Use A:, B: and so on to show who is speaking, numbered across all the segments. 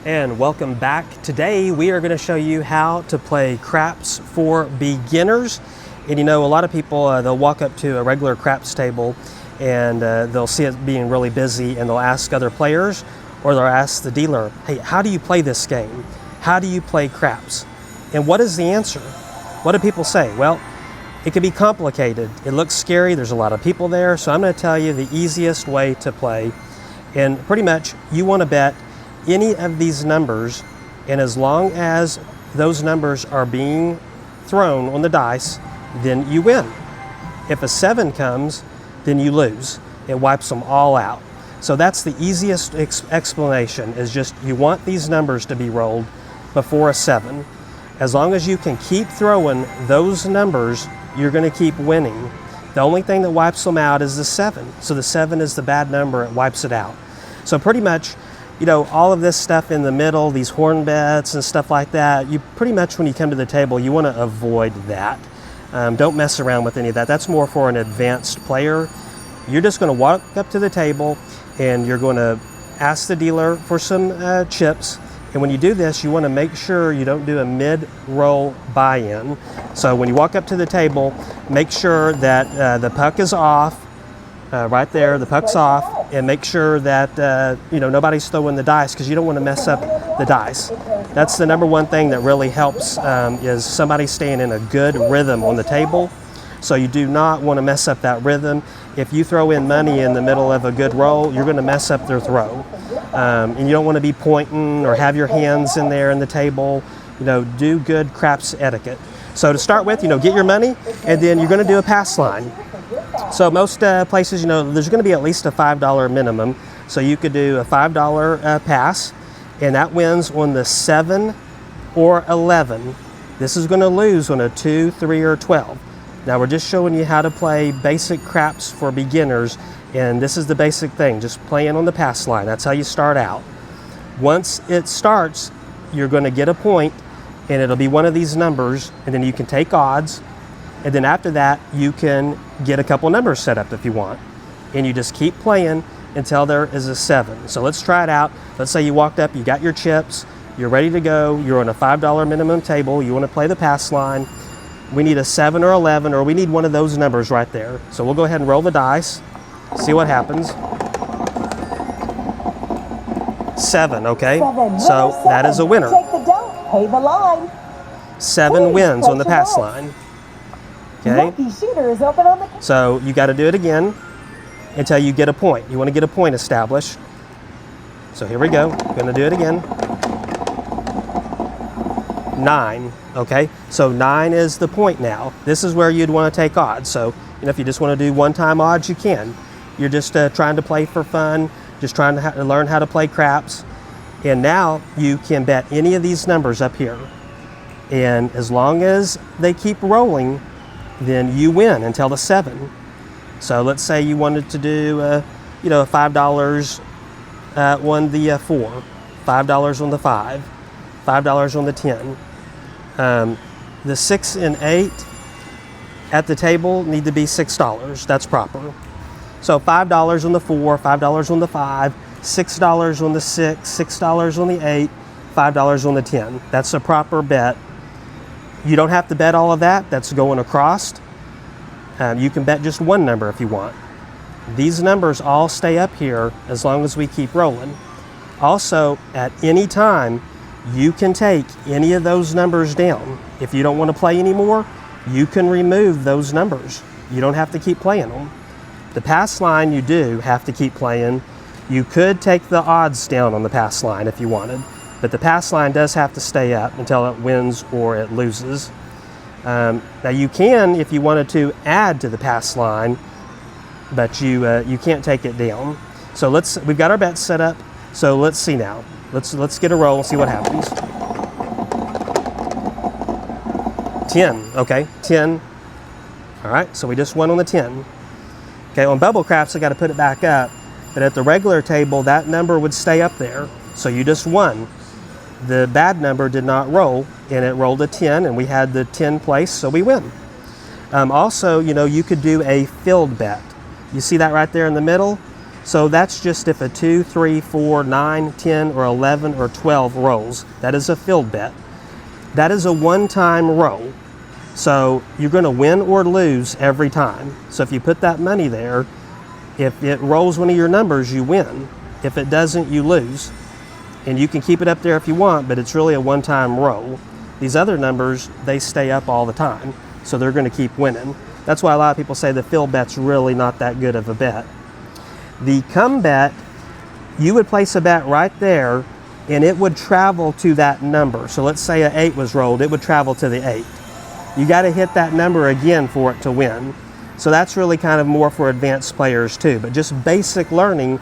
A: And welcome back. Today we are going to show you how to play craps for beginners. And you know, a lot of people, they'll walk up to a regular craps table and they'll see it being really busy and they'll ask other players or they'll ask the dealer, hey, how do you play this game? How do you play craps? And what is the answer? What do people say? Well, it can be complicated. It looks scary. There's a lot of people there. So I'm going to tell you the easiest way to play. And pretty much you want to bet any of these numbers, and as long as those numbers are being thrown on the dice, then you win. If a 7 comes, then you lose. It wipes them all out. So that's the easiest explanation, is just you want these numbers to be rolled before a 7. As long as you can keep throwing those numbers, you're going to keep winning. The only thing that wipes them out is the 7. So the 7 is the bad number, it wipes it out. So pretty much, you know, all of this stuff in the middle, these horn bets and stuff like that, you pretty much, when you come to the table, you want to avoid that. Don't mess around with any of that. That's more for an advanced player. You're just going to walk up to the table and you're going to ask the dealer for some chips. And when you do this, you want to make sure you don't do a mid-roll buy-in. So when you walk up to the table, make sure that the puck is off. Right there, the puck's off, and make sure that you know, nobody's throwing the dice, because you don't want to mess up the dice. That's the number one thing that really helps, is somebody staying in a good rhythm on the table. So you do not want to mess up that rhythm. If you throw in money in the middle of a good roll, you're going to mess up their throw. And you don't want to be pointing or have your hands in there in the table. You know, do good craps etiquette. So to start with, you know, get your money, and then you're going to do a pass line. So most places, you know, there's going to be at least a $5 minimum. So you could do a $5 pass, and that wins on the 7 or 11. This is going to lose on a 2, 3, or 12. Now we're just showing you how to play basic craps for beginners, and this is the basic thing, just playing on the pass line. That's how you start out. Once it starts, you're going to get a point, and it'll be one of these numbers, and then you can take odds. And then after that, you can get a couple numbers set up if you want. And you just keep playing until there is a 7. So let's try it out. Let's say you walked up, you got your chips, you're ready to go, you're on a $5 minimum table, you want to play the pass line. We need a 7 or 11, or we need one of those numbers right there. So we'll go ahead and roll the dice, see what happens. 7, okay?
B: 7.
A: So that is a winner.
B: Take the dough, pay the line.
A: 7 wins on the pass line. Okay.
B: Lucky shooter is open on the...
A: So you got to do it again until you get a point. You want to get a point established. So here we go. Going to do it again. 9. Okay. So 9 is the point now. This is where you'd want to take odds. So, you know, if you just want to do one-time odds, you can. You're just trying to play for fun, just trying to learn how to play craps. And now you can bet any of these numbers up here. And as long as they keep rolling, then you win until the 7. So let's say you wanted to do, you know, $5 on the 4, $5 on the 5, $5 on the 10. The 6 and 8 at the table need to be $6. That's proper. So $5 on the 4, $5 on the 5, $6 on the 6, $6 on the 8, $5 on the 10. That's a proper bet. You don't have to bet all of that. That's going across. You can bet just one number if you want. These numbers all stay up here as long as we keep rolling. Also, at any time, you can take any of those numbers down. If you don't want to play anymore, you can remove those numbers. You don't have to keep playing them. The pass line, you do have to keep playing. You could take the odds down on the pass line if you wanted. But the pass line does have to stay up until it wins or it loses. Now you can, if you wanted to, add to the pass line, but you can't take it down. So we've got our bets set up. So let's see now. Let's get a roll and see what happens. 10, okay, 10. All right, so we just won on the 10. Okay, on Bubble Craps, I got to put it back up. But at the regular table, that number would stay up there. So you just won. The bad number did not roll, and it rolled a 10, and we had the 10 place, so we win. Also, you know, you could do a field bet. You see that right there in the middle? So that's just if a 2, 3, 4, 9, 10, or 11, or 12 rolls. That is a filled bet. That is a one-time roll. So you're going to win or lose every time. So if you put that money there, if it rolls one of your numbers, you win. If it doesn't, you lose. And you can keep it up there if you want, but it's really a one-time roll. These other numbers, they stay up all the time, so they're going to keep winning. That's why a lot of people say the fill bet's really not that good of a bet. The come bet, you would place a bet right there, and it would travel to that number. So let's say an 8 was rolled, it would travel to the 8. You got to hit that number again for it to win. So that's really kind of more for advanced players too, but just basic learning.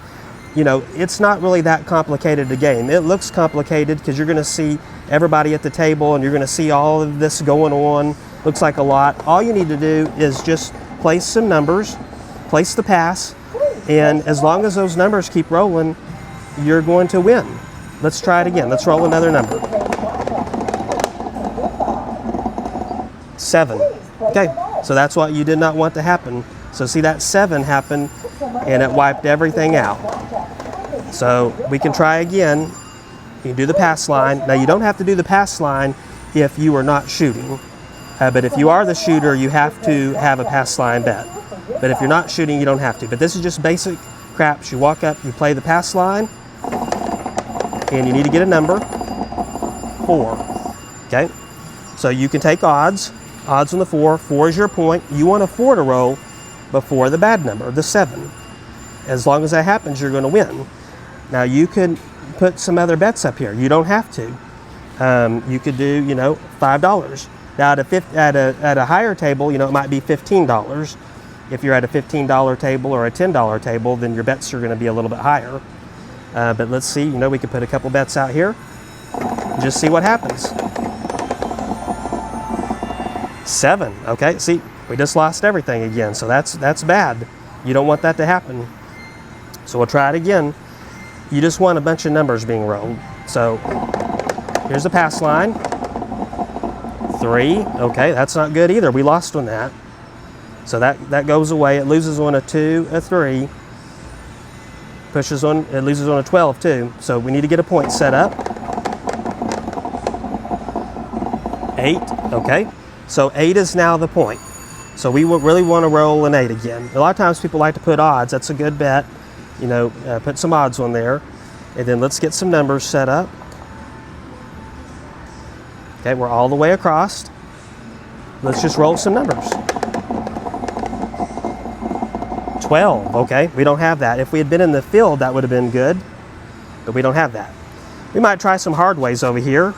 A: You know, it's not really that complicated a game. It looks complicated because you're going to see everybody at the table and you're going to see all of this going on. Looks like a lot. All you need to do is just place some numbers, place the pass, and as long as those numbers keep rolling, you're going to win. Let's try it again. Let's roll another number. 7. Okay, so that's what you did not want to happen. So see, that 7 happened and it wiped everything out. So we can try again. You can do the pass line. Now you don't have to do the pass line if you are not shooting. But if you are the shooter, you have to have a pass line bet. But if you're not shooting, you don't have to. But this is just basic craps. You walk up, you play the pass line, and you need to get a number, 4. Okay? So you can take odds. Odds on the 4. 4 is your point. You want a 4 to roll before the bad number, the 7. As long as that happens, you're going to win. Now you could put some other bets up here. You don't have to. You could do, you know, $5. Now at a higher table, you know, it might be $15. If you're at a $15 table or a $10 table, then your bets are going to be a little bit higher. But let's see, you know, we could put a couple bets out here. Just see what happens. 7. Okay, see, we just lost everything again. So that's bad. You don't want that to happen. So we'll try it again. You just want a bunch of numbers being rolled. So here's the pass line. 3. Okay, that's not good either. We lost on that. So that goes away. It loses on a 2, a 3. Pushes on, it loses on a 12 too. So we need to get a point set up. 8. Okay. So 8 is now the point. So we would really want to roll an 8 again. A lot of times people like to put odds. That's a good bet. You know, put some odds on there. And then let's get some numbers set up. Okay, we're all the way across. Let's just roll some numbers. 12, okay, we don't have that. If we had been in the field, that would have been good, but we don't have that. We might try some hard ways over here.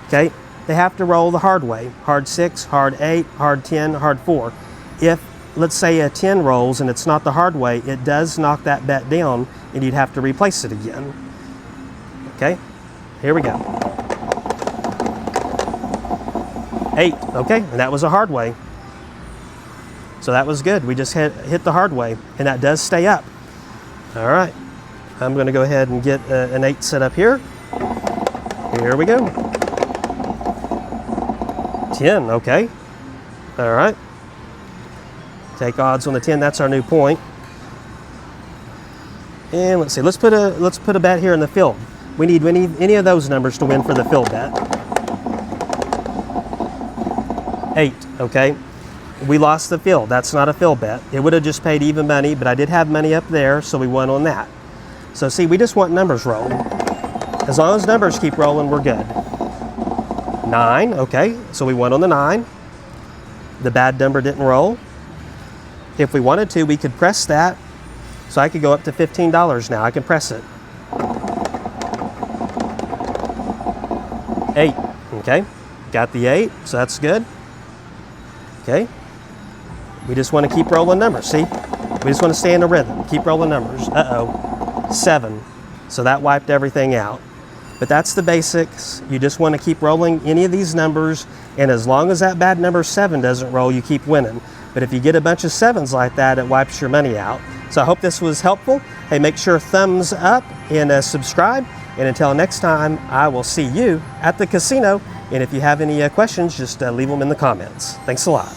A: Okay, they have to roll the hard way. Hard 6, hard 8, hard 10, hard 4. If, let's say, a 10 rolls and it's not the hard way, it does knock that bet down and you'd have to replace it again. Okay, here we go. 8, okay, and that was a hard way. So that was good. We just hit the hard way, and that does stay up. All right, I'm going to go ahead and get an 8 set up here. Here we go. 10, okay. All right. Take odds on the 10. That's our new point. And let's see. Let's put a bet here in the field. We need any of those numbers to win for the field bet. 8, okay. We lost the field. That's not a field bet. It would have just paid even money, but I did have money up there, so we won on that. So see, we just want numbers rolling. As long as numbers keep rolling, we're good. 9, okay, so we won on the 9. The bad number didn't roll. If we wanted to, we could press that. So I could go up to $15 now. I can press it. 8, okay. Got the 8, so that's good. Okay. We just want to keep rolling numbers, see? We just want to stay in a rhythm. Keep rolling numbers. Uh-oh. 7. So that wiped everything out. But that's the basics. You just want to keep rolling any of these numbers, and as long as that bad number 7 doesn't roll, you keep winning. But if you get a bunch of 7s like that, it wipes your money out. So I hope this was helpful. Hey, make sure thumbs up and subscribe. And until next time, I will see you at the casino. And if you have any questions, just leave them in the comments. Thanks a lot.